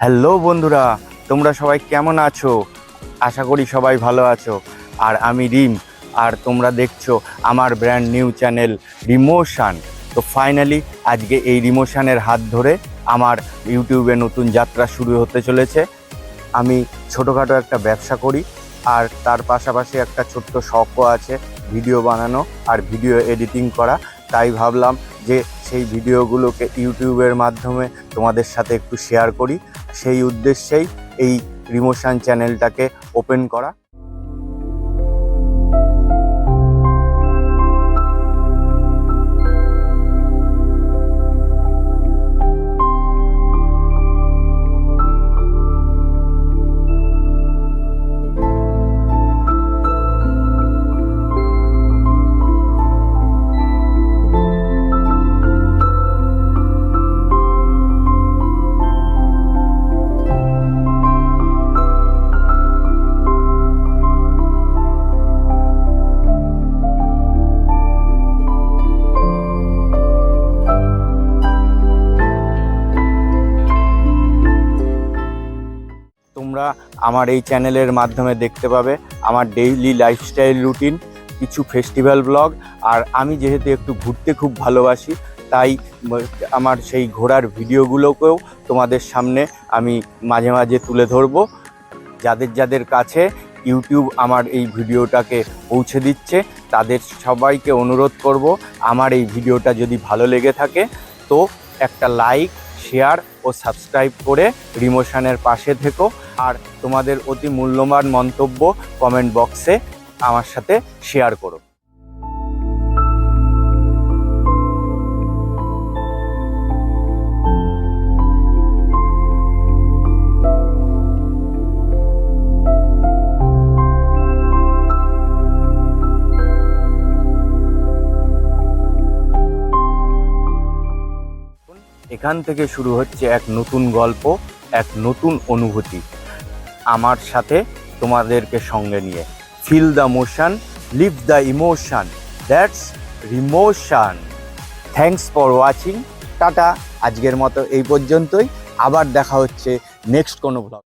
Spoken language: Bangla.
হ্যালো বন্ধুরা, তোমরা সবাই কেমন আছো? আশা করি সবাই ভালো আছো। আর আমি রিম, আর তোমরা দেখছো আমার ব্র্যান্ড নিউ চ্যানেল রিমোশন। তো ফাইনালি আজকে এই রিমোশনের হাত ধরে আমার ইউটিউবে নতুন যাত্রা শুরু হতে চলেছে। আমি ছোটোখাটো একটা ব্যবসা করি, আর তার পাশাপাশি একটা ছোট্ট শখও আছে ভিডিও বানানো আর ভিডিও এডিটিং করা। তাই ভাবলাম যে সেই ভিডিওগুলোকে ইউটিউবের মাধ্যমে তোমাদের সাথে একটু শেয়ার করি। সেই উদ্দেশ্যেই এই রিমোশন চ্যানেলটাকে ওপেন করা। তোমরা আমার এই চ্যানেলের মাধ্যমে দেখতে পাবে আমার ডেইলি লাইফস্টাইল রুটিন, কিছু ফেস্টিভ্যাল ব্লগ। আর আমি যেহেতু একটু ঘুরতে খুব ভালোবাসি, তাই আমার সেই ঘোরার ভিডিওগুলোকেও তোমাদের সামনে আমি মাঝে মাঝে তুলে ধরবো। যাদের যাদের কাছে ইউটিউব আমার এই ভিডিওটাকে পৌঁছে দিচ্ছে, তাদের সবাইকে অনুরোধ করব, আমার এই ভিডিওটা যদি ভালো লেগে থাকে তো একটা লাইক, শেয়ার ও সাবস্ক্রাইব করে রিমোশনের পাশে থেকো। আর তোমাদের অতি মূল্যবান মন্তব্য কমেন্ট বক্সে আমার সাথে শেয়ার করো। এখান থেকে শুরু হচ্ছে এক নতুন গল্প, এক নতুন অনুভূতি আমার সাথে তোমাদেরকে সঙ্গে নিয়ে। Feel the motion, leave the emotion, that's remotion. Thanks for watching. Tata. আজকের মতো এই পর্যন্তই। আবার দেখা হচ্ছে নেক্সট কোনো ব্লগ।